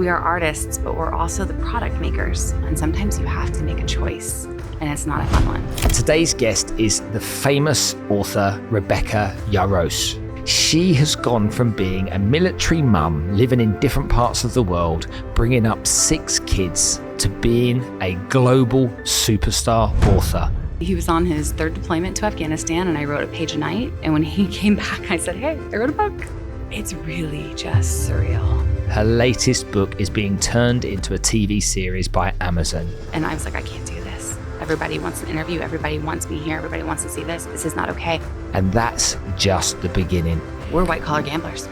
We are artists, but we're also the product makers. And sometimes you have to make a choice, and it's not a fun one. Today's guest is the famous author, Rebecca Yarros. She has gone from being a military mum living in different parts of the world, bringing up 6 kids, to being a global superstar author. He was on his 3rd deployment to Afghanistan, and I wrote a page a night. And when he came back, I said, hey, I wrote a book. It's really just surreal. Her latest book is being turned into a TV series by Amazon. And I was like, I can't do this. Everybody wants an interview. Everybody wants me here. Everybody wants to see this. This is not okay. And that's just the beginning. We're white-collar gamblers.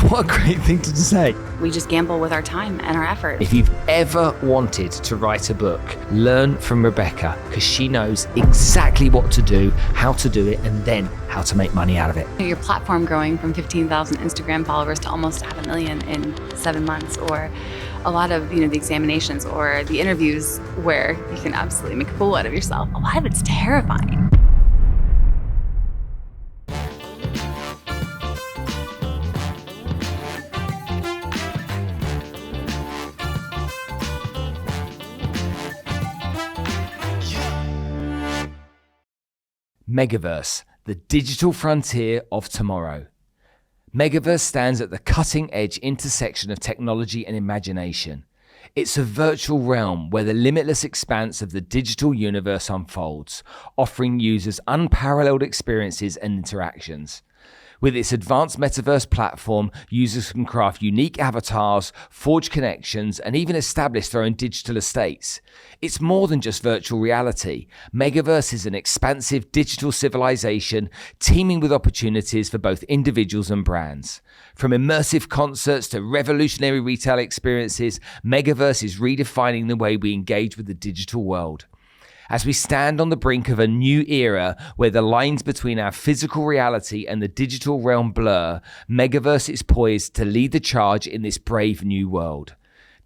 What a great thing to say. We just gamble with our time and our effort. If you've ever wanted to write a book, learn from Rebecca, because she knows exactly what to do, how to do it, and then how to make money out of it. Your platform growing from 15,000 Instagram followers to almost 500,000 in 7 months, or a lot of the examinations or the interviews where you can absolutely make a fool out of yourself. A lot of it's terrifying. Megavrse, the digital frontier of tomorrow. Megavrse stands at the cutting-edge intersection of technology and imagination. It's a virtual realm where the limitless expanse of the digital universe unfolds, offering users unparalleled experiences and interactions. With its advanced Metaverse platform, users can craft unique avatars, forge connections, and even establish their own digital estates. It's more than just virtual reality. Megavrse is an expansive digital civilization teeming with opportunities for both individuals and brands. From immersive concerts to revolutionary retail experiences, Megavrse is redefining the way we engage with the digital world. As we stand on the brink of a new era where the lines between our physical reality and the digital realm blur, Megavrse is poised to lead the charge in this brave new world.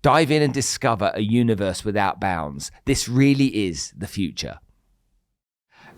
Dive in and discover a universe without bounds. This really is the future.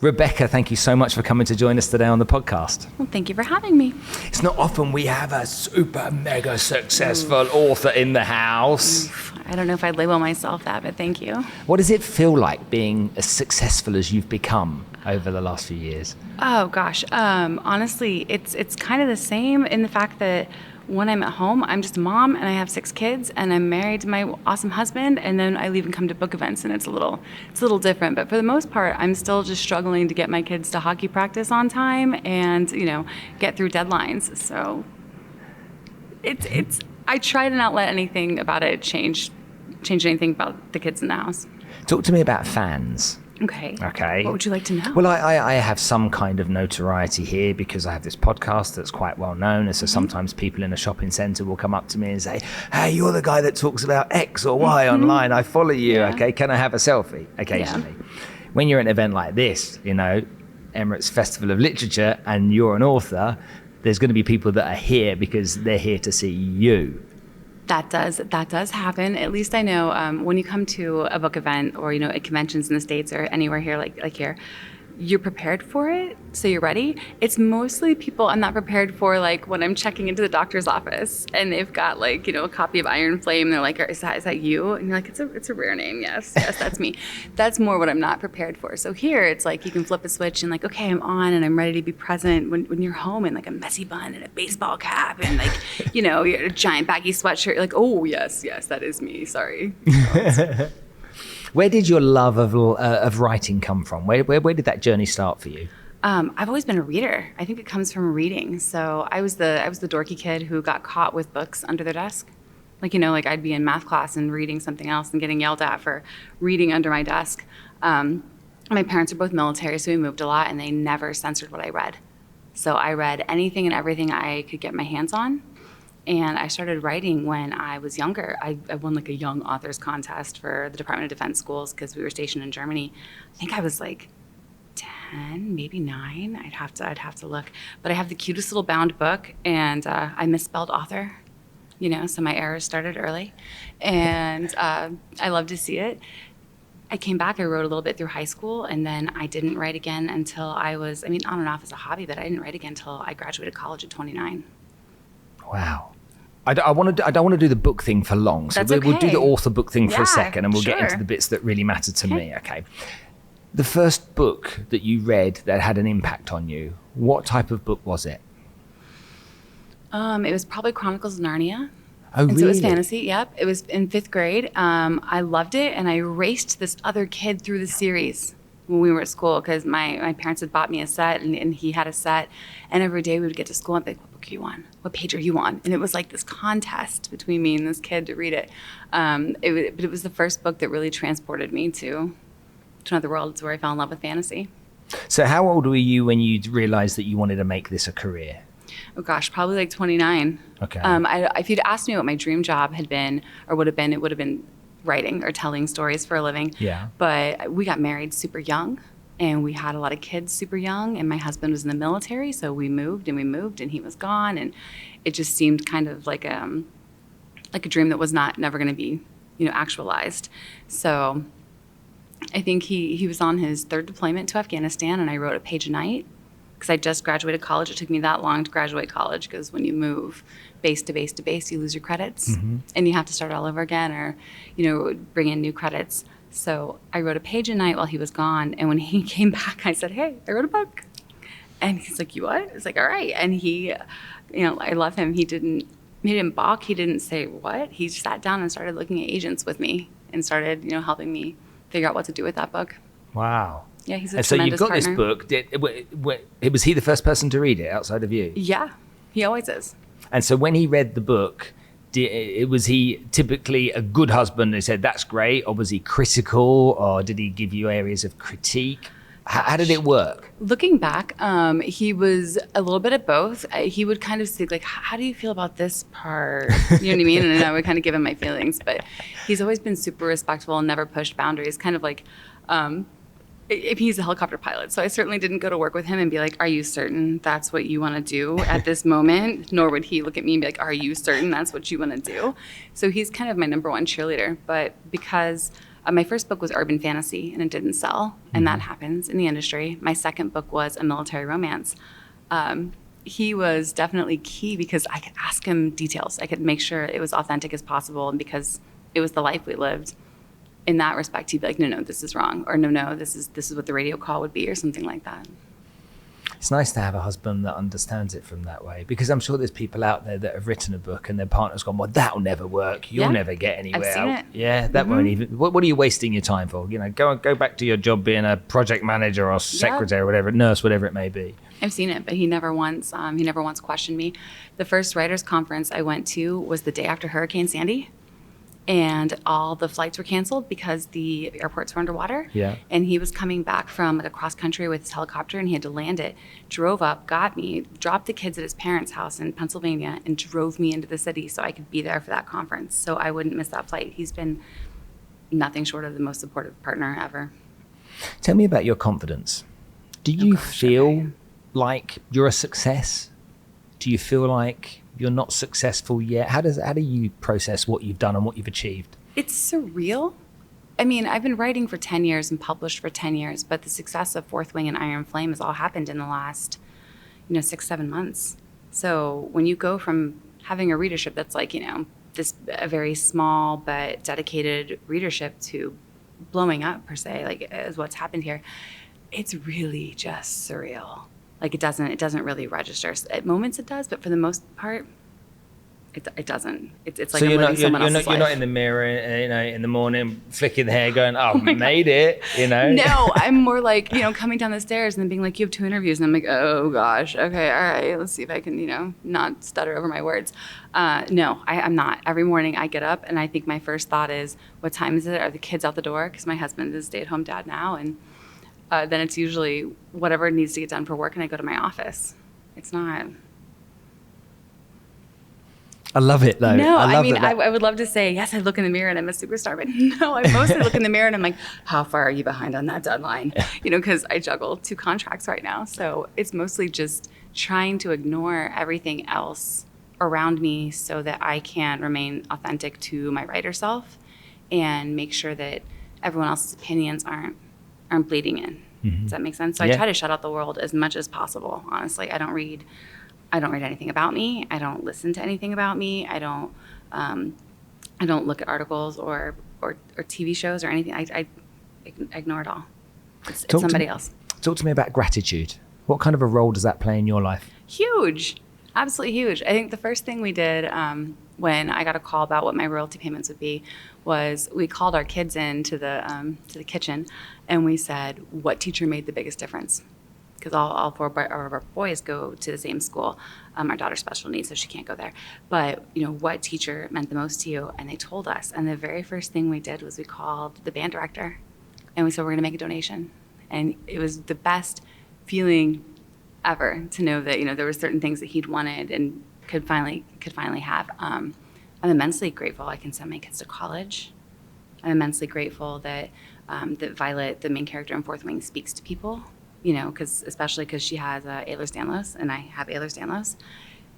Rebecca, thank you so much for coming to join us today on the podcast. Well, thank you for having me. It's not often we have a super mega successful author in the house. I don't know if I'd label myself that, but thank you. What does it feel like being as successful as you've become over the last few years? Oh gosh, honestly, it's kind of the same in the fact that when I'm at home, I'm just a mom and I have 6 kids and I'm married to my awesome husband, and then I leave and come to book events, and it's a little different. But for the most part, I'm still just struggling to get my kids to hockey practice on time and, get through deadlines. So I try to not let anything about it change anything about the kids in the house. Talk to me about fans. Okay. What would you like to know? Well, I have some kind of notoriety here because I have this podcast that's quite well known. And so sometimes people in a shopping centre will come up to me and say, hey, you're the guy that talks about X or Y online. I follow you. Yeah. Okay. Can I have a selfie? Occasionally. Yeah. When you're at an event like this, Emirates Festival of Literature, and you're an author, there's going to be people that are here because they're here to see you. That does happen. At least I know when you come to a book event or at conventions in the States or anywhere here like here, you're prepared for it, so you're ready. It's mostly people I'm not prepared for, like when I'm checking into the doctor's office and they've got a copy of Iron Flame. They're like, is that you? And you're like, it's a rare name. Yes, that's me. That's more what I'm not prepared for. So here it's like you can flip a switch and okay, I'm on and I'm ready to be present. When you're home in a messy bun and a baseball cap and you're a giant baggy sweatshirt, you're like, oh yes, that is me. Sorry. Where did your love of writing come from? Where did that journey start for you? I've always been a reader. I think it comes from reading. So I was the dorky kid who got caught with books under their desk. I'd be in math class and reading something else and getting yelled at for reading under my desk. My parents are both military, so we moved a lot, and they never censored what I read. So I read anything and everything I could get my hands on. And I started writing when I was younger. I won a young authors contest for the Department of Defense schools because we were stationed in Germany. I think I was 10, maybe 9. I'd have to look. But I have the cutest little bound book, and I misspelled author, so my errors started early. And I love to see it. I came back, I wrote a little bit through high school, and then I didn't write again until I was, on and off as a hobby, but I didn't write again until I graduated college at 29. Wow. I don't want to do the book thing for long. So That's we'll do the okay. author book thing for a Yeah, second, and we'll get sure. into the bits that really matter to me. Okay. The first book that you read that had an impact on you, what type of book was it? It was probably Chronicles of Narnia. Oh, And really? so it was fantasy. Yep. It was in 5th grade. I loved it. And I raced this other kid through the series when we were at school because my parents had bought me a set and he had a set. And every day we would get to school and be like, what book are you on? What page are you on? And it was like this contest between me and this kid to read it. But it was the first book that really transported me to another world. It's where I fell in love with fantasy. So how old were you when you realized that you wanted to make this a career? Oh gosh, probably like 29. Okay. If you'd asked me what my dream job had been or would have been, it would have been writing or telling stories for a living. Yeah. But we got married super young and we had a lot of kids super young and my husband was in the military. So we moved and he was gone. And it just seemed kind of like a dream that was never going to be, actualized. So I think he was on his 3rd deployment to Afghanistan and I wrote a page a night. Because I just graduated college. It took me that long to graduate college because when you move base to base to base, you lose your credits and you have to start all over again or, bring in new credits. So I wrote a page a night while he was gone. And when he came back, I said, hey, I wrote a book. And he's like, you what? I was like, all right. And he, I love him. He didn't balk. He didn't say what. He sat down and started looking at agents with me and started, helping me figure out what to do with that book. Wow. Yeah, he's a and so you've got partner. this book. Was he the first person to read it outside of you? Yeah, he always is. And so when he read the book, was he typically a good husband and said, that's great? Or was he critical? Or did he give you areas of critique? How did it work? Looking back, he was a little bit of both. He would kind of say, like, how do you feel about this part? You know what I mean? And I would kind of give him my feelings. But he's always been super respectful and never pushed boundaries. Kind of like, if he's a helicopter pilot. So I certainly didn't go to work with him and be like, are you certain that's what you want to do at this moment? Nor would he look at me and be like, are you certain that's what you want to do? So he's kind of my number one cheerleader. But because my first book was urban fantasy and it didn't sell, and that happens in the industry. My second book was a military romance. He was definitely key because I could ask him details. I could make sure it was authentic as possible, and because it was the life we lived. In that respect, he'd be like, no, this is wrong, or no, this is what the radio call would be, or something like that. It's nice to have a husband that understands it from that way, because I'm sure there's people out there that have written a book and their partner's gone, well, that'll never work. You'll never get anywhere. I've seen it. Yeah, that won't even. What are you wasting your time for? Go back to your job being a project manager or secretary or whatever, nurse, whatever it may be. I've seen it, but he never once questioned me. The first writers conference I went to was the day after Hurricane Sandy. And all the flights were canceled because the airports were underwater. Yeah. And he was coming back from like across country with his helicopter and he had to land it, drove up, got me, dropped the kids at his parents' house in Pennsylvania and drove me into the city so I could be there for that conference. So I wouldn't miss that flight. He's been nothing short of the most supportive partner ever. Tell me about your confidence. Do you feel like you're a success? Do you feel like you're not successful yet? How do you process what you've done and what you've achieved? It's surreal. I mean, I've been writing for 10 years and published for 10 years, but the success of Fourth Wing and Iron Flame has all happened in the last, 6-7 months. So when you go from having a readership that's like, a very small but dedicated readership to blowing up per se, like is what's happened here, it's really just surreal. Like it doesn't really register. At moments it does, but for the most part, it doesn't. It's like so I'm living someone else's life. You're not in the mirror, in the morning, flicking the hair, going, "Oh, made it," No, I'm more like, coming down the stairs and then being like, "You have 2 interviews," and I'm like, "Oh gosh, okay, all right, let's see if I can, not stutter over my words." No, I'm not. Every morning I get up and I think my first thought is, "What time is it? Are the kids out the door?" Because my husband is a stay-at-home dad now, and then it's usually whatever needs to get done for work, and I go to my office. It's not. I love it though. No, I would love to say, yes, I look in the mirror and I'm a superstar, but no, I mostly look in the mirror and I'm like, how far are you behind on that deadline? Because I juggle 2 contracts right now. So it's mostly just trying to ignore everything else around me so that I can remain authentic to my writer self and make sure that everyone else's opinions aren't bleeding in. Mm-hmm. Does that make sense? So I try to shut out the world as much as possible. Honestly, I don't read I don't read anything about me. I don't listen to anything about me. I don't look at articles or TV shows or anything. I ignore it all. It's somebody else. Talk to me about gratitude. What kind of a role does that play in your life? Huge. Absolutely huge. I think the first thing we did when I got a call about what my royalty payments would be was we called our kids in to the kitchen and we said, what teacher made the biggest difference? Because all four of our boys go to the same school. Our daughter's special needs, so she can't go there. But, what teacher meant the most to you? And they told us. And the very first thing we did was we called the band director and we said, we're going to make a donation. And it was the best feeling ever to know that, there were certain things that he'd wanted and could finally have. I'm immensely grateful I can send my kids to college. I'm immensely grateful that Violet, the main character in Fourth Wing, speaks to people, especially because she has Ehlers-Danlos and I have Ehlers-Danlos.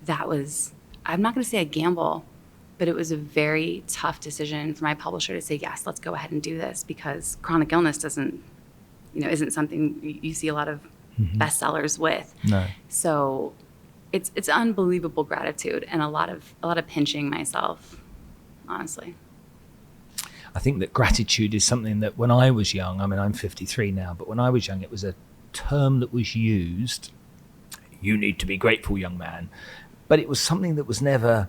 That was, I'm not going to say a gamble, but it was a very tough decision for my publisher to say, yes, let's go ahead and do this, because chronic illness isn't something you see a lot of bestsellers with. No. So it's unbelievable gratitude and a lot of pinching myself, honestly. I think that gratitude is something that when I was young, I'm 53 now, but when I was young, it was a term that was used. You need to be grateful, young man. But it was something that was never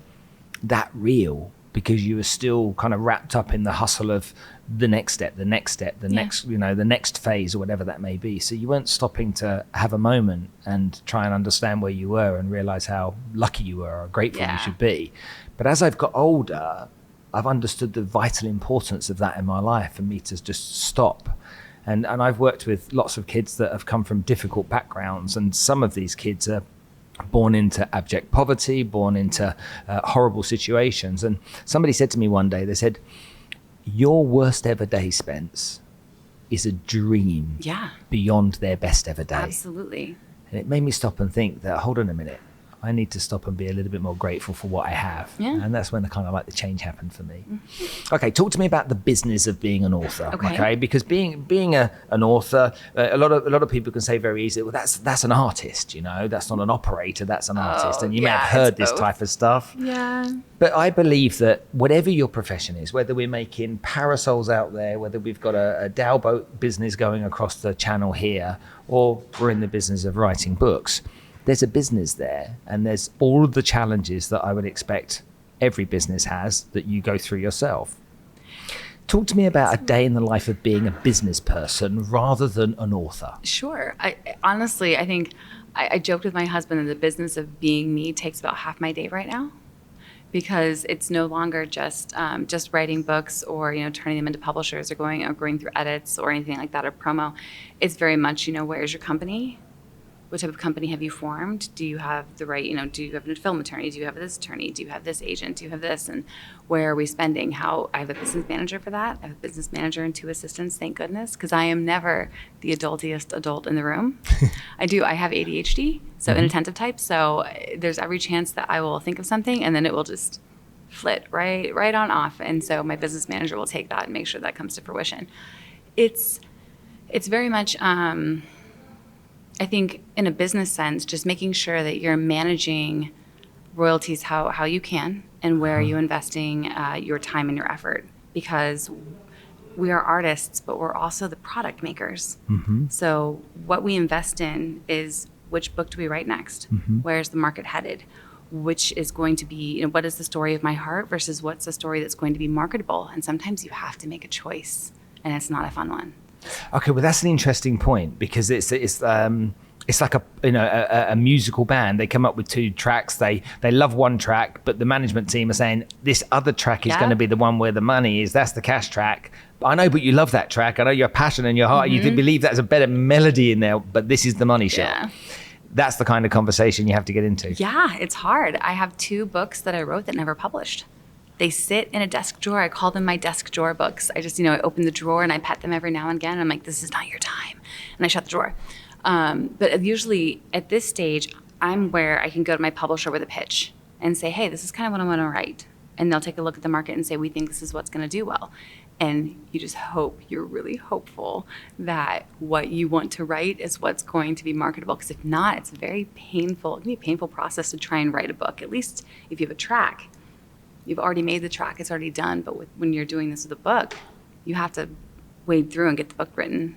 that real, because you were still kind of wrapped up in the hustle of the next step, the next phase, or whatever that may be. So you weren't stopping to have a moment and try and understand where you were and realize how lucky you were or grateful you should be. But as I've got older, I've understood the vital importance of that in my life, for me to just stop. And I've worked with lots of kids that have come from difficult backgrounds, and some of these kids are born into abject poverty, born into horrible situations. And somebody said to me one day, they said, your worst ever day, Spence, is a dream beyond their best ever day. Absolutely. And it made me stop and think that, hold on a minute, I need to stop and be a little bit more grateful for what I have. Yeah. And that's when the change happened for me. Mm-hmm. Okay, talk to me about the business of being an author. Okay? Because being an author, a lot of people can say very easily, well, that's an artist, that's not an operator, that's an artist. And you may have heard this type of stuff. Yeah. But I believe that whatever your profession is, whether we're making parasols out there, whether we've got a dhow boat business going across the channel here, or we're in the business of writing books, there's a business there, and there's all of the challenges that I would expect every business has that you go through yourself. Talk to me about a day in the life of being a business person rather than an author. Sure. Honestly, I think I joked with my husband that the business of being me takes about half my day right now, because it's no longer just writing books or turning them into publishers or going through edits or anything like that, or promo. It's very much where's your company? What type of company have you formed? Do you have the right, do you have a film attorney? Do you have this attorney? Do you have this agent? Do you have this? And where are we spending? I have a business manager for that. I have a business manager and 2 assistants, thank goodness, because I am never the adultiest adult in the room. I have ADHD, so inattentive type. So there's every chance that I will think of something and then it will just flit right on off. And so my business manager will take that and make sure that comes to fruition. It's very much, I think in a business sense, just making sure that you're managing royalties how you can, and where are you investing your time and your effort, because we are artists, but we're also the product makers. Mm-hmm. So what we invest in is, which book do we write next? Mm-hmm. Where's the market headed? Which is going to be, what is the story of my heart versus what's the story that's going to be marketable? And sometimes you have to make a choice, and it's not a fun one. Okay, well, that's an interesting point, because it's like a musical band. They come up with 2 tracks. They love one track, but the management team are saying this other track is going to be the one where the money is. That's the cash track. I know, but you love that track. I know your passion and your heart. Mm-hmm. You believe there's a better melody in there, but this is the money shot. Yeah. That's the kind of conversation you have to get into. Yeah, it's hard. I have 2 books that I wrote that never published. They sit in a desk drawer. I call them my desk drawer books. I just, I open the drawer and I pet them every now and again. And I'm like, this is not your time. And I shut the drawer. But usually at this stage, I'm where I can go to my publisher with a pitch and say, hey, this is kind of what I want to write. and they'll take a look at the market and say, we think this is what's going to do well. And you just hope, you're really hopeful that what you want to write is what's going to be marketable. Because if not, it's very painful. It can be a painful process to try and write a book. At least if you have a track, you've already made the track, it's already done. But when you're doing this with a book, you have to wade through and get the book written.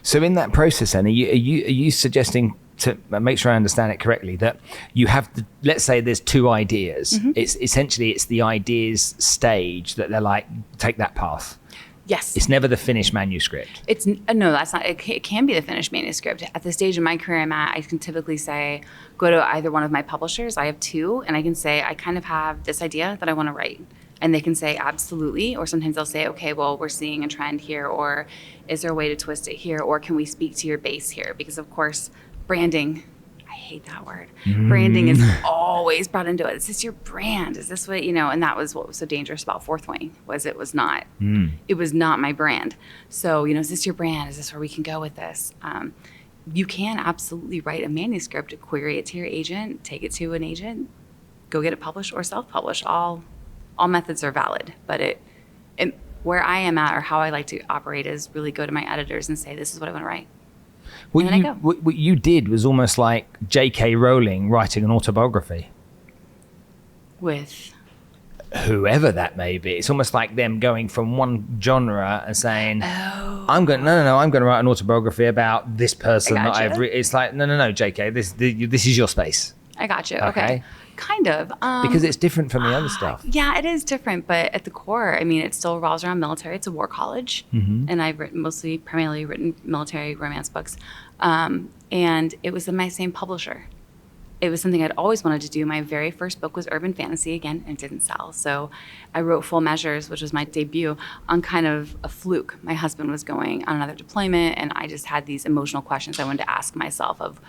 So in that process, then, are you suggesting, to make sure I understand it correctly, that you have to, let's say there's two ideas. Mm-hmm. It's the ideas stage that they're like, take that path. Yes. It's never the finished manuscript. No, that's not. It can be the finished manuscript. At the stage in my career I'm at, I can typically say, go to either one of my publishers. I have two, and I can say, I kind of have this idea that I want to write. And they can say, absolutely. Or sometimes they'll say, okay, well, we're seeing a trend here, or is there a way to twist it here? Or can we speak to your base here? Because of course, branding, I hate that word. Branding is always brought into it. Is this your brand? Is this what, and that was what was so dangerous about Fourth Wing, was it was not my brand. So, is this your brand? Is this where we can go with this? You can absolutely write a manuscript, query it to your agent, take it to an agent, go get it published or self-published. All methods are valid, but where I am at, or how I like to operate, is really go to my editors and say, this is what I want to write. What you did was almost like J.K. Rowling writing an autobiography. With? Whoever that may be. It's almost like them going from one genre and saying, I'm going to write an autobiography about this person that I've written. It's like, no, J.K., this is your space. I got you. Okay. Kind of. Because it's different from the other stuff. Yeah, it is different. But at the core, it still revolves around military. It's a war college. Mm-hmm. And I've primarily written military romance books. And it was in my same publisher. It was something I'd always wanted to do. My very first book was urban fantasy, again, and it didn't sell. So I wrote Full Measures, which was my debut, on kind of a fluke. My husband was going on another deployment, and I just had these emotional questions I wanted to ask myself of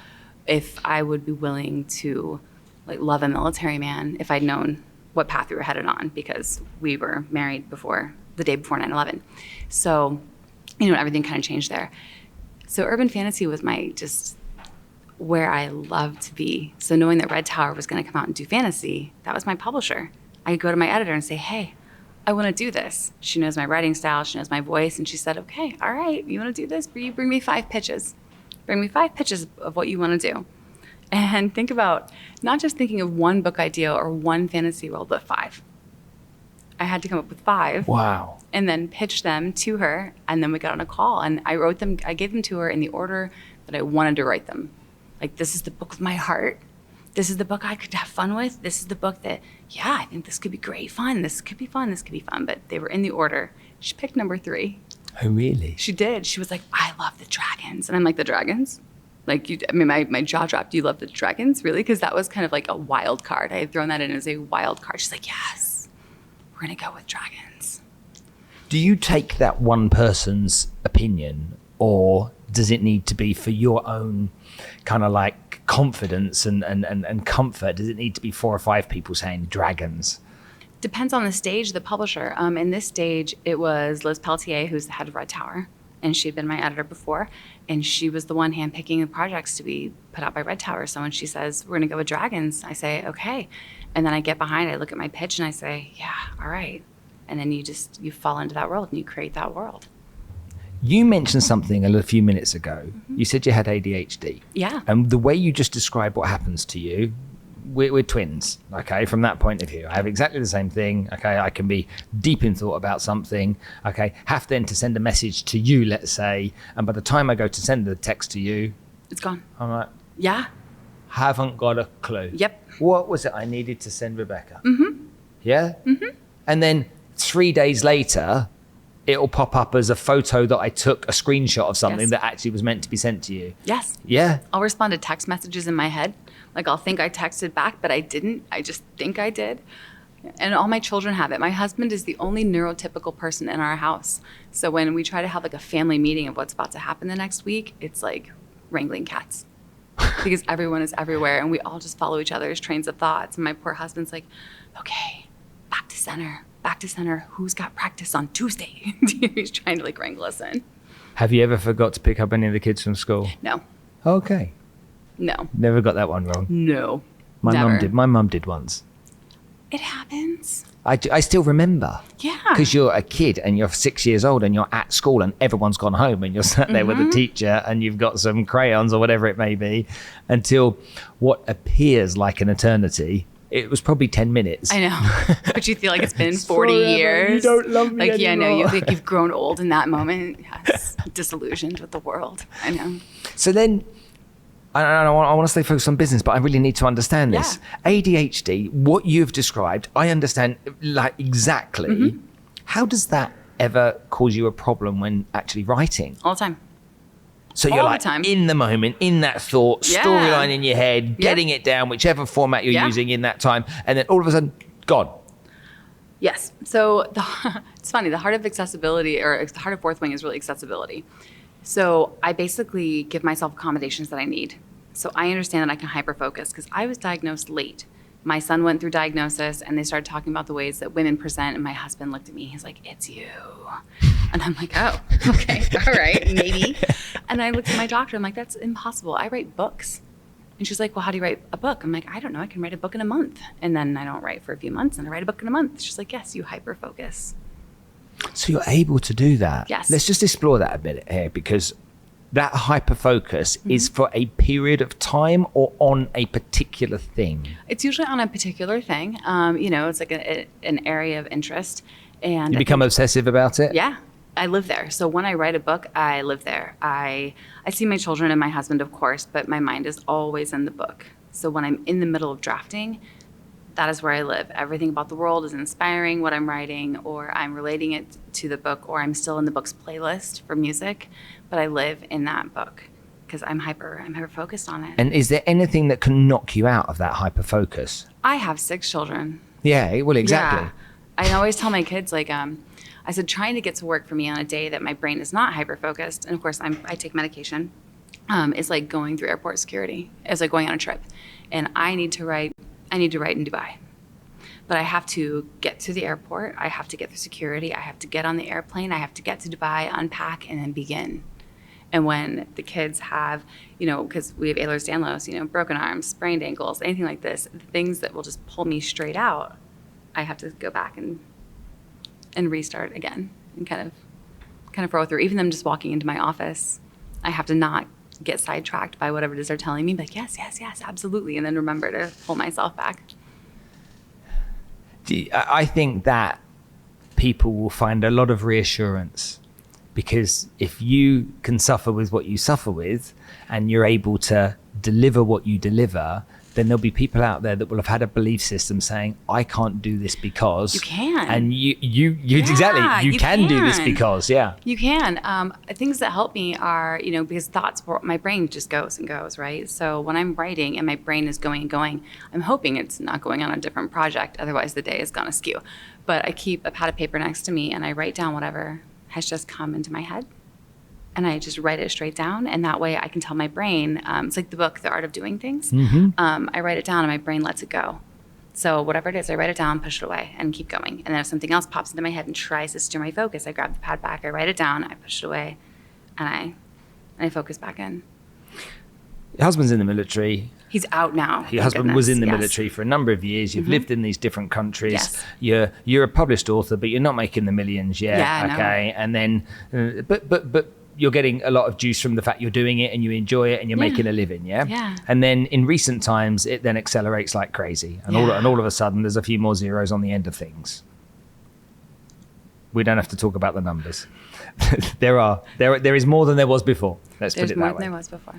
if I would be willing to love a military man if I'd known what path we were headed on, because we were married the day before 9/11. So, everything kind of changed there. So urban fantasy was where I loved to be. So knowing that Red Tower was going to come out and do fantasy, that was my publisher. I could go to my editor and say, hey, I want to do this. She knows my writing style, she knows my voice, and she said, okay, all right, you want to do this? You bring me 5 pitches. Bring me 5 pitches of what you want to do. And think about not just thinking of one book idea or one fantasy world, but 5. I had to come up with 5. Wow. And then pitch them to her. And then we got on a call, and I gave them to her in the order that I wanted to write them. This is the book of my heart. This is the book I could have fun with. This is the book that, I think this could be great fun. This could be fun. This could be fun. But they were in the order. She picked number 3. Oh, really? She did. She was like, I love the dragons. And I'm like, the dragons? My jaw dropped. Do you love the dragons? Really? Because that was kind of like a wild card. I had thrown that in as a wild card. She's like, yes, we're going to go with dragons. Do you take that one person's opinion, or does it need to be for your own kind of confidence and comfort? Does it need to be 4 or 5 people saying dragons? Depends on the stage of the publisher. In this stage, it was Liz Pelletier, who's the head of Red Tower. And she'd been my editor before, and she was the one handpicking the projects to be put out by Red Tower. So when she says, we're going to go with dragons, I say, okay. And then I get behind, I look at my pitch, and I say, yeah, all right. And then you fall into that world, and you create that world. You mentioned something a few minutes ago. Mm-hmm. You said you had ADHD. Yeah. And the way you just described what happens to you, we're twins, okay, from that point of view. I have exactly the same thing, okay? I can be deep in thought about something, okay? Have then to send a message to you, let's say, and by the time I go to send the text to you, it's gone. I'm like, yeah. Haven't got a clue. Yep. What was it I needed to send Rebecca? Mm-hmm. Yeah? Mm-hmm. And then 3 days later, it'll pop up as a photo that I took a screenshot of something that actually was meant to be sent to you. Yes. Yeah. I'll respond to text messages in my head. I'll think I texted back, but I didn't. I just think I did. And all my children have it. My husband is the only neurotypical person in our house. So when we try to have a family meeting of what's about to happen the next week, it's like wrangling cats. Because everyone is everywhere, and we all just follow each other's trains of thoughts. And my poor husband's like, okay, back to center. Who's got practice on Tuesday? He's trying to wrangle us in. Have you ever forgot to pick up any of the kids from school? No. Okay. No. Never got that one wrong. No. My mum did once. It happens. I still remember. Yeah. Because you're a kid and you're 6 years old and you're at school and everyone's gone home and you're sat there with a teacher and you've got some crayons or whatever it may be, until what appears like an eternity. It was probably 10 minutes. I know. But you feel like it's been 40 years. You don't love me anymore. Yeah, no, you think you've grown old in that moment. Yes. Disillusioned with the world. I know. So then, I want to stay focused on business, but I really need to understand this. Yeah. ADHD, what you've described, I understand like exactly. How does that ever cause you a problem when actually writing? All the time. So you're like in the moment, in that thought, storyline in your head, getting it down, whichever format you're using in that time, and then all of a sudden, gone. Yes. So it's funny, the heart of accessibility, or the heart of Fourth Wing, is really accessibility. So I basically give myself accommodations that I need. So I understand that I can hyper-focus because I was diagnosed late. My son went through diagnosis and they started talking about the ways that women present, and my husband looked at me, he's like, "It's you." And I'm like, "Oh, okay, all right, maybe." And I looked at my doctor, I'm like, "That's impossible. I write books." And she's like, "Well, how do you write a book?" I'm like, "I don't know, I can write a book in a month." And then I don't write for a few months and I write a book in a month. She's like, "Yes, you hyper-focus." So you're able to do that. Yes. Let's just explore that a bit here, because that hyper-focus is for a period of time or on a particular thing? It's usually on a particular thing. It's like an area of interest. And you become obsessive about it? Yeah. I live there. So when I write a book, I live there. I see my children and my husband, of course, but my mind is always in the book. So when I'm in the middle of drafting, that is where I live. Everything about the world is inspiring what I'm writing, or I'm relating it to the book, or I'm still in the book's playlist for music, but I live in that book because I'm hyper focused on it. And is there anything that can knock you out of that hyper focus? I have 6 children. Yeah, well, exactly. Yeah. I always tell my kids, like, I said, trying to get to work for me on a day that my brain is not hyper focused, and of course I take medication, is like going through airport security. It's like going on a trip, and I need to write in Dubai. But I have to get to the airport, I have to get through security, I have to get on the airplane, I have to get to Dubai, unpack, and then begin. And when the kids have, because we have Ehlers-Danlos, broken arms, sprained ankles, anything like this, the things that will just pull me straight out, I have to go back and restart again and kind of roll through. Even them just walking into my office, I have to not get sidetracked by whatever it is they're telling me, like, yes, absolutely, and then remember to pull myself back. I think that people will find a lot of reassurance, because if you can suffer with what you suffer with and you're able to deliver what you deliver, then there'll be people out there that will have had a belief system saying, "I can't do this because." You can. And you exactly, you can do this because, You can. Things that help me are, because thoughts, my brain just goes and goes, right? So when I'm writing and my brain is going and going, I'm hoping it's not going on a different project. Otherwise the day is gonna skew. But I keep a pad of paper next to me and I write down whatever has just come into my head. And I just write it straight down, and that way I can tell my brain, it's like the book, The Art of Doing Things. I write it down and my brain lets it go. So whatever it is, I write it down, push it away, and keep going. And then if something else pops into my head and tries to steer my focus, I grab the pad back, I write it down, I push it away, and I focus back in. Your husband's in the military. He's out now. Your husband was in the military for a number of years. You've lived in these different countries. Yes. You're a published author, but you're not making the millions yet. Yeah, okay. And then, but you're getting a lot of juice from the fact you're doing it and you enjoy it and you're making a living. Yeah. And then in recent times, it then accelerates like crazy, and all of a sudden, there's a few more zeros on the end of things. We don't have to talk about the numbers. There is more than there was before. Let's put it that way. There's more than there was before.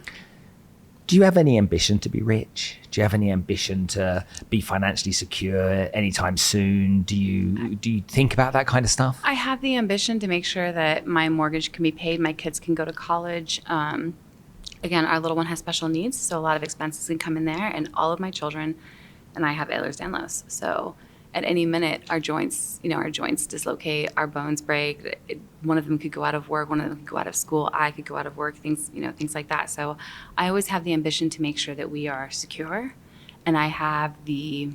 Do you have any ambition to be rich? Do you have any ambition to be financially secure anytime soon? Do you think about that kind of stuff? I have the ambition to make sure that my mortgage can be paid, my kids can go to college. Again, our little one has special needs, so a lot of expenses can come in there, and all of my children, and I have Ehlers-Danlos. So at any minute, our joints dislocate, our bones break. One of them could go out of work, one of them could go out of school, I could go out of work, things like that. So I always have the ambition to make sure that we are secure, and I have the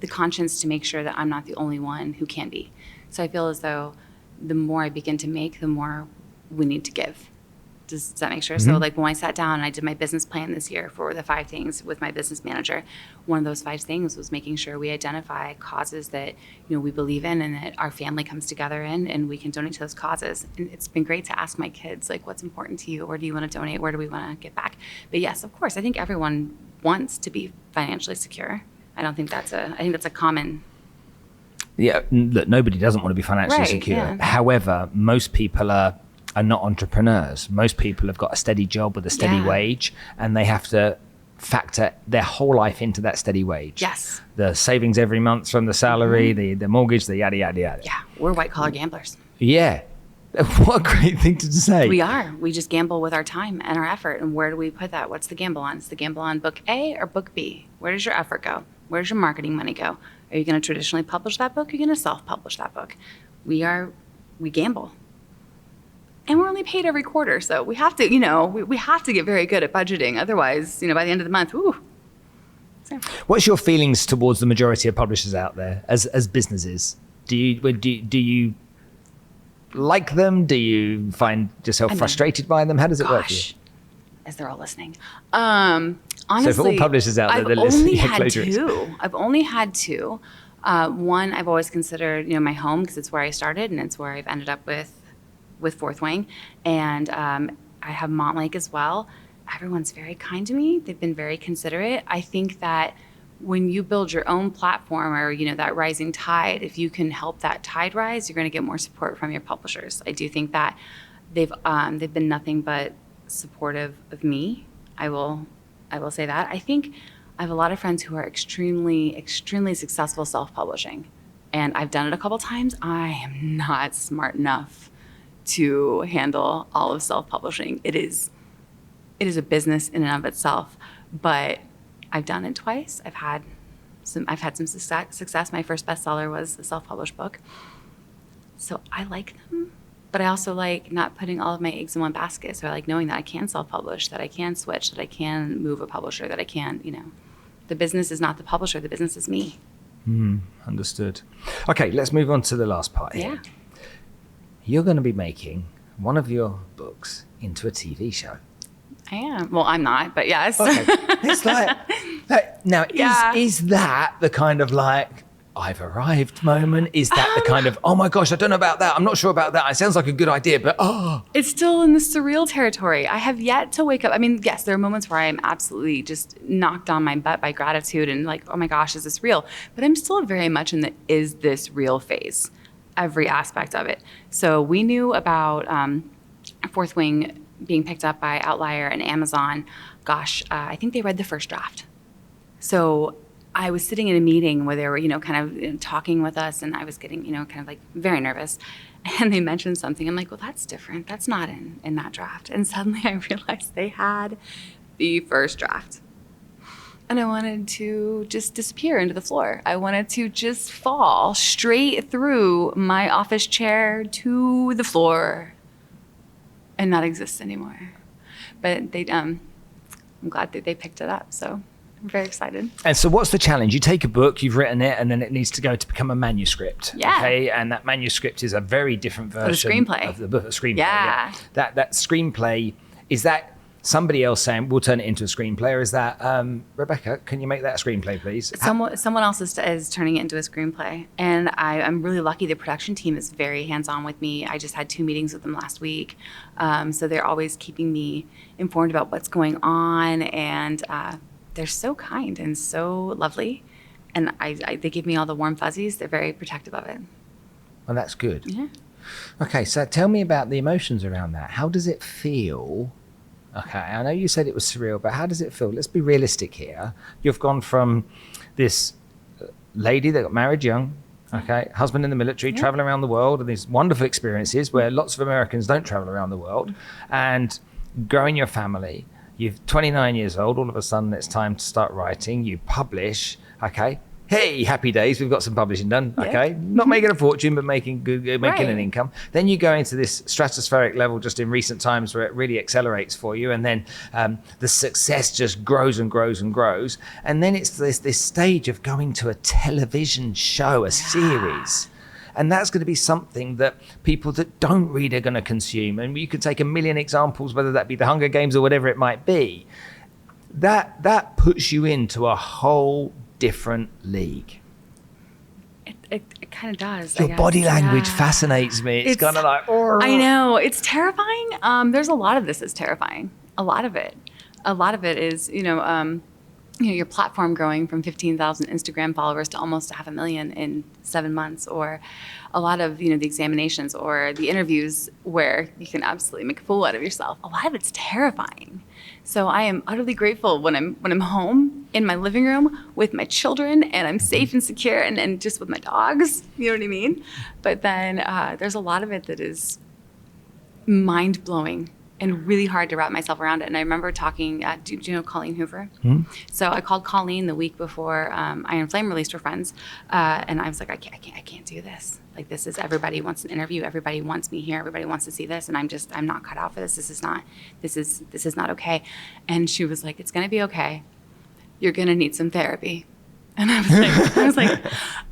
conscience to make sure that I'm not the only one who can be. So I feel as though the more I begin to make, the more we need to give. Does that make sure? So like when I sat down and I did my business plan this year for the 5 things with my business manager, one of those 5 things was making sure we identify causes that, we believe in and that our family comes together in, and we can donate to those causes. And it's been great to ask my kids, like, what's important to you? Where do you want to donate? Where do we want to get back? But yes, of course, I think everyone wants to be financially secure. I think that's a common. Yeah, look, nobody doesn't want to be financially secure. Yeah. However, most people are not entrepreneurs. Most people have got a steady job with a steady wage, and they have to factor their whole life into that steady wage. Yes. The savings every month from the salary, the mortgage, the yada, yada, yada. Yeah, we're white collar gamblers. Yeah. What a great thing to say. We are. We just gamble with our time and our effort. And where do we put that? What's the gamble on? Is the gamble on book A or book B? Where does your effort go? Where does your marketing money go? Are you going to traditionally publish that book? Or are you going to self-publish that book? We gamble. And we're only paid every quarter, so we have to, we have to get very good at budgeting. Otherwise, by the end of the month, So. What's your feelings towards the majority of publishers out there as businesses? Do you like them? Do you find yourself frustrated by them? How does it work for you? As they're all listening. Honestly, so for all publishers out there that listen, I've only had 2. One, I've always considered, my home, because it's where I started and it's where I've ended up with Fourth Wing. And I have Montlake as well. Everyone's very kind to me. They've been very considerate. I think that when you build your own platform or, that rising tide, if you can help that tide rise, you're going to get more support from your publishers. I do think that they've been nothing but supportive of me. I will say that. I think I have a lot of friends who are extremely, extremely successful self-publishing. And I've done it a couple times. I am not smart enough to handle all of self-publishing. It is a business in and of itself, but I've done it twice. I've had some success. My first bestseller was a self-published book. So I like them, but I also like not putting all of my eggs in one basket. So I like knowing that I can self-publish, that I can switch, that I can move a publisher, that I can, the business is not the publisher, the business is me. Understood. Okay, let's move on to the last part here. Yeah. You're going to be making one of your books into a TV show. I am. Well, I'm not, but yes. Okay. It's like now, is that the kind of like, I've arrived moment? Is that the kind of, oh my gosh, I don't know about that. I'm not sure about that. It sounds like a good idea, but It's still in the surreal territory. I have yet to wake up. I mean, yes, there are moments where I am absolutely just knocked on my butt by gratitude and like, oh my gosh, is this real? But I'm still very much in the is this real phase, every aspect of it. So we knew about Fourth Wing being picked up by Outlier and Amazon. I think they read the first draft. So I was sitting in a meeting where they were, kind of talking with us, and I was getting, kind of like very nervous. And they mentioned something. I'm like, well, that's different. That's not in that draft. And suddenly I realized they had the first draft. And I wanted to just disappear into the floor. I wanted to just fall straight through my office chair to the floor and not exist anymore. But I'm glad that they picked it up. So I'm very excited. And so what's the challenge? You take a book, you've written it, and then it needs to go to become a manuscript. Yeah. Okay. And that manuscript is a very different version of the book. A screenplay. Yeah. That screenplay, is that somebody else saying, we'll turn it into a screenplay, or is that, Rebecca, can you make that a screenplay, please? Someone else is turning it into a screenplay. And I'm really lucky. The production team is very hands-on with me. I just had 2 meetings with them last week. So they're always keeping me informed about what's going on. And they're so kind and so lovely. And they give me all the warm fuzzies. They're very protective of it. Well, that's good. Yeah. Okay, so tell me about the emotions around that. How does it feel? Okay, I know you said it was surreal, but how does it feel? Let's be realistic here. You've gone from this lady that got married young, okay, husband in the military, traveling around the world, and these wonderful experiences where lots of Americans don't travel around the world, and growing your family. You're 29 years old, all of a sudden it's time to start writing, you publish, okay. Hey, happy days, we've got some publishing done, okay? Not making a fortune, but making an income. Then you go into this stratospheric level just in recent times where it really accelerates for you, and then the success just grows and grows and grows. And then it's this stage of going to a television show, a series. And that's going to be something that people that don't read are going to consume. And you could take a million examples, whether that be the Hunger Games or whatever it might be. That puts you into a whole different league. It kind of does. Your body language fascinates me. It's kind of like, oh. I know, it's terrifying. There's a lot of this is terrifying. A lot of it is, your platform growing from 15,000 Instagram followers to almost 500,000 in 7 months, or a lot of, the examinations or the interviews where you can absolutely make a fool out of yourself. A lot of it's terrifying. So I am utterly grateful when I'm home in my living room with my children and I'm safe and secure and just with my dogs, you know what I mean? But then there's a lot of it that is mind-blowing and really hard to wrap myself around it. And I remember talking, do you know Colleen Hoover? Mm-hmm. So I called Colleen the week before Iron Flame released her Friends. And I was like, I can't do this. Like, this is, everybody wants an interview. Everybody wants me here. Everybody wants to see this. And I'm not cut out for this. This is not okay. And she was like, it's going to be okay. You're going to need some therapy. And I was like,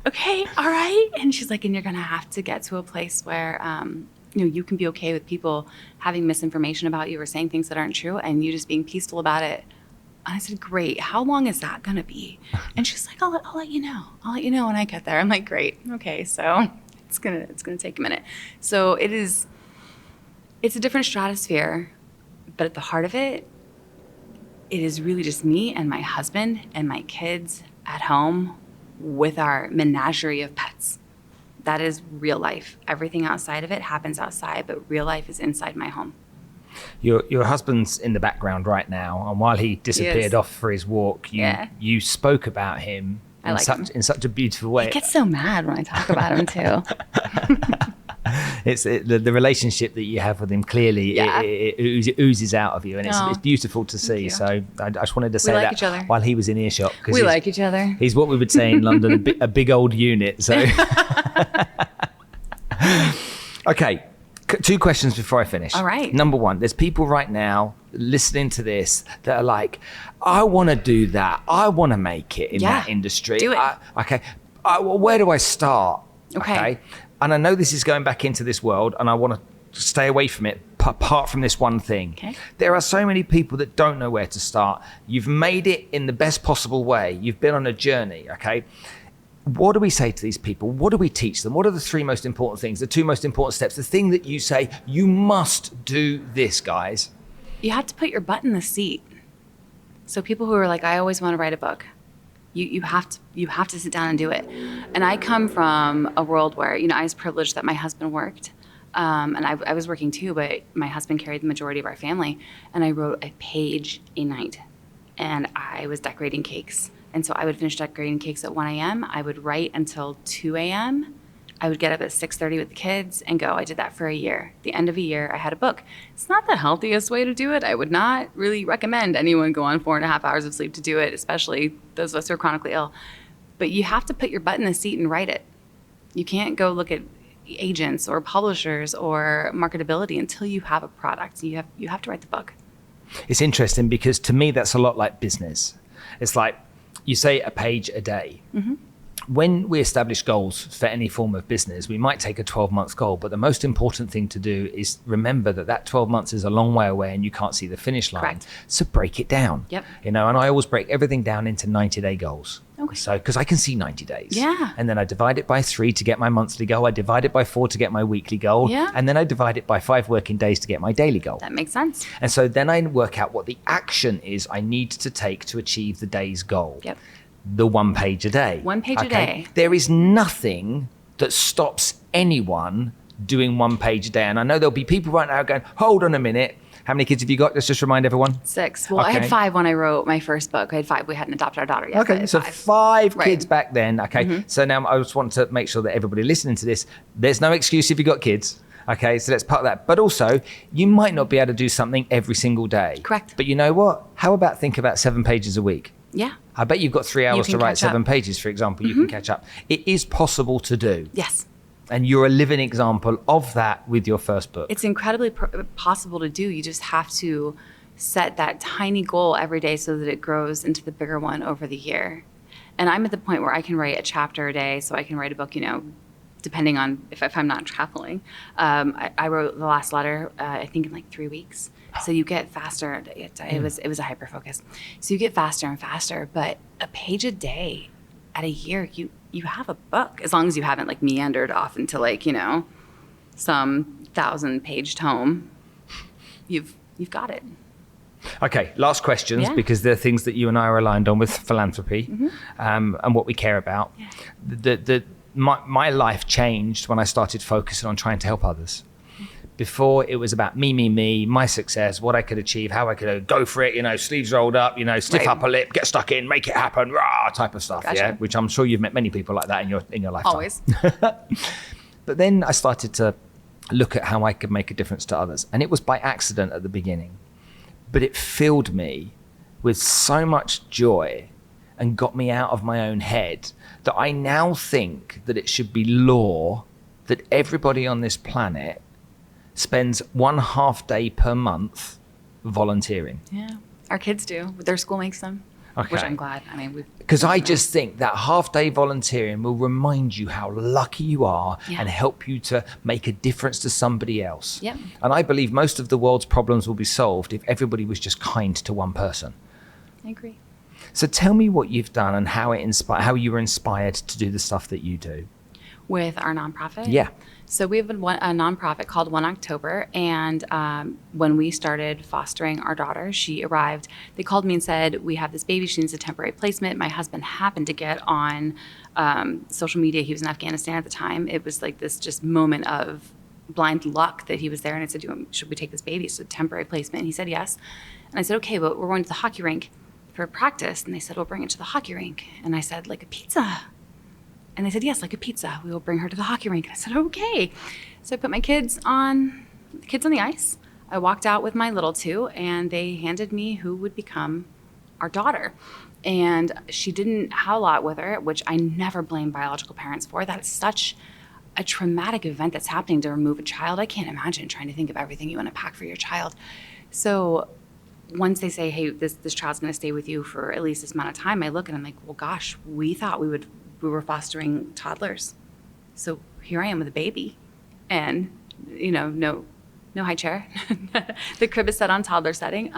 okay, all right. And she's like, and you're going to have to get to a place where, you can be okay with people having misinformation about you or saying things that aren't true and you just being peaceful about it. And I said, great. How long is that going to be? And she's like, I'll let you know. I'll let you know when I get there. I'm like, great. Okay. So it's going to take a minute. So it's a different stratosphere, but at the heart of it, it is really just me and my husband and my kids at home with our menagerie of pets. That is real life. Everything outside of it happens outside, but real life is inside my home. Your husband's in the background right now, and while he disappeared off for his walk, you spoke about him in such a beautiful way. He gets so mad when I talk about him too. It's the relationship that you have with him. Clearly, it oozes out of you, and it's beautiful to see. So I just wanted to say that while he was in earshot, because we like each other. He's what we would say in London, a big old unit. So, okay, 2 questions before I finish. All right. Number 1, there's people right now listening to this that are like, I want to do that. I want to make it in that industry. Do it. Where do I start? Okay. And I know this is going back into this world, and I want to stay away from it, apart from this one thing. Okay. There are so many people that don't know where to start. You've made it in the best possible way. You've been on a journey, okay? What do we say to these people? What do we teach them? What are the 3 most important things, the 2 most important steps, the thing that you say, you must do this, guys? You have to put your butt in the seat. So people who are like, I always want to write a book. You have to sit down and do it. And I come from a world where, I was privileged that my husband worked. And I was working too, but my husband carried the majority of our family. And I wrote a page a night. And I was decorating cakes. And so I would finish decorating cakes at 1 a.m. I would write until 2 a.m. I would get up at 6:30 with the kids and go. I did that for a year. At the end of a year, I had a book. It's not the healthiest way to do it. I would not really recommend anyone go on 4.5 hours of sleep to do it, especially those of us who are chronically ill. But you have to put your butt in the seat and write it. You can't go look at agents or publishers or marketability until you have a product. You have to write the book. It's interesting because to me, that's a lot like business. It's like you say a page a day. Mm-hmm. When we establish goals for any form of business, we might take a 12-month goal, but the most important thing to do is remember that 12 months is a long way away and you can't see the finish line. Correct. So break it down. Yep. And I always break everything down into 90-day goals. Okay. So, because I can see 90 days. Yeah. And then I divide it by 3 to get my monthly goal. I divide it by 4 to get my weekly goal. Yeah. And then I divide it by 5 working days to get my daily goal. That makes sense. And so then I work out what the action is I need to take to achieve the day's goal. Yep. The 1 page a day. 1 page a day. There is nothing that stops anyone doing 1 page a day. And I know there'll be people right now going, hold on a minute. How many kids have you got? Let's just remind everyone. 6. Well, okay. I had 5 when I wrote my first book. I had 5. We hadn't adopted our daughter yet. Okay, so 5 right. kids back then. Okay, mm-hmm. So now I just want to make sure that everybody listening to this, there's no excuse if you've got kids. Okay, so that's part of that. But also, you might not be able to do something every single day. Correct. But you know what? How about think about 7 pages a week? Yeah. I bet you've got 3 hours to write 7 pages, for example. You can catch up. It is possible to do. Yes. And you're a living example of that with your first book. It's incredibly possible to do. You just have to set that tiny goal every day so that it grows into the bigger one over the year. And I'm at the point where I can write a chapter a day, so I can write a book, depending on if I'm not traveling. I wrote the last letter, I think in like 3 weeks. So you get faster. It was a hyper focus. So you get faster and faster, but a page a day at a year, you have a book, as long as you haven't like meandered off into like, some 1,000-page tome. You've got it. Okay, last questions, because they're things that you and I are aligned on with philanthropy, and what we care about. Yeah. My life changed when I started focusing on trying to help others. Before, it was about me, my success, what I could achieve, how I could go for it, sleeves rolled up, stiff upper lip, get stuck in, make it happen, rah, type of stuff. Gotcha. Yeah, which I'm sure you've met many people like that in your lifetime. Always. But then I started to look at how I could make a difference to others, and it was by accident at the beginning. But it filled me with so much joy and got me out of my own head that I now think that it should be law that everybody on this planet spends 1/2 day per month volunteering. Yeah, our kids do. Their school makes them, which I'm glad. Because I just think that 1/2 day volunteering will remind you how lucky you are and help you to make a difference to somebody else. Yep. And I believe most of the world's problems will be solved if everybody was just kind to one person. I agree. So tell me what you've done and how you were inspired to do the stuff that you do. With our nonprofit? Yeah. So we have a nonprofit called 1 October, and when we started fostering our daughter, she arrived. They called me and said, we have this baby, she needs a temporary placement. My husband happened to get on social media. He was in Afghanistan at the time. It was like this just moment of blind luck that he was there, and I said, should we take this baby? It's a temporary placement. And he said yes. And I said, okay, but we're going to the hockey rink for practice. And they said, we'll bring it to the hockey rink. And I said, like a pizza? And they said, yes, like a pizza. We will bring her to the hockey rink. And I said, okay. So I put my kids on the ice. I walked out with my little two, and they handed me who would become our daughter. And she didn't have a lot with her, which I never blame biological parents for. That's such a traumatic event that's happening to remove a child. I can't imagine trying to think of everything you want to pack for your child. So once they say, hey, this child's going to stay with you for at least this amount of time, I look and I'm like, well, gosh, we thought we were fostering toddlers. So here I am with a baby, and no high chair. The crib is set on toddler setting.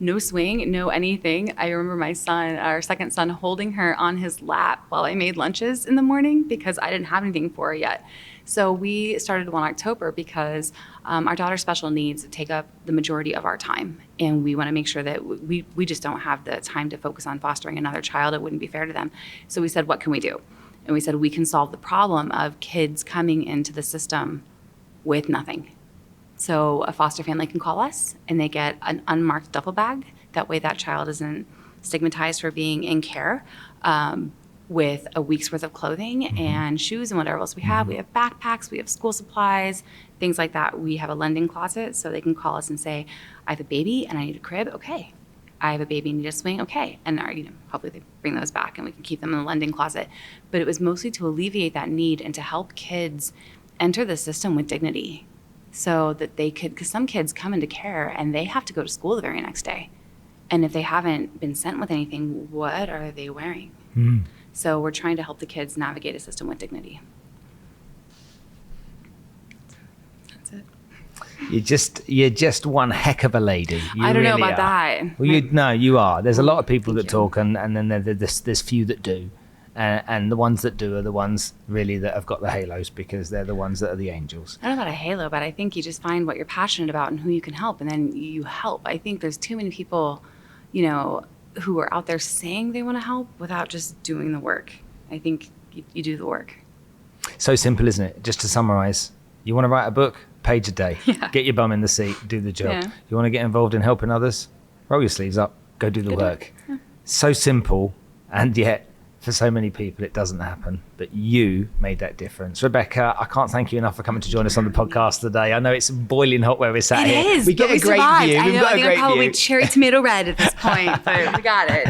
No swing, no anything. I remember my son, our second son, holding her on his lap while I made lunches in the morning because I didn't have anything for her yet. So we started 1 October because our daughter's special needs take up the majority of our time. And we want to make sure that we just don't have the time to focus on fostering another child. It wouldn't be fair to them. So we said, what can we do? And we said, we can solve the problem of kids coming into the system with nothing. So a foster family can call us and they get an unmarked duffel bag. That way that child isn't stigmatized for being in care, with a week's worth of clothing and shoes and whatever else we have. We have backpacks, we have school supplies, things like that. We have a lending closet, so they can call us and say, I have a baby and I need a crib. Okay. I have a baby and need a swing. Okay. And hopefully they bring those back and we can keep them in the lending closet. But it was mostly to alleviate that need and to help kids enter the system with dignity, so that they could, because some kids come into care and they have to go to school the very next day. And if they haven't been sent with anything, what are they wearing? So we're trying to help the kids navigate a system with dignity. That's it. You're just one heck of a lady. I don't know about that. Well, you are. There's a lot of people that talk, and then there's few that do. And the ones that do are the ones really that have got the halos, because they're the ones that are the angels. I don't know about a halo, but I think you just find what you're passionate about and who you can help, and then you help. I think there's too many people, who are out there saying they want to help without just doing the work. I think you do the work. So simple, isn't it? Just to summarize, you want to write a book, page a day. Yeah. Get your bum in the seat, do the job. Yeah. You want to get involved in helping others? Roll your sleeves up, go do the work. Yeah. So simple, and yet for so many people it doesn't happen, but you made that difference. Rebecca, I can't thank you enough for coming to join us on the podcast today. I know it's boiling hot where we're sat here. It is. We get a great view. I We've know, got I think a great I'm probably view. cherry tomato red at this point, but we got it.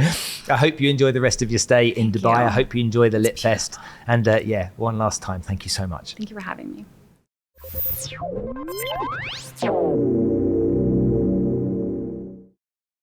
I hope you enjoy the rest of your stay in Thank Dubai. you. I hope you enjoy the Lit Fest. And one last time, thank you so much. Thank you for having me.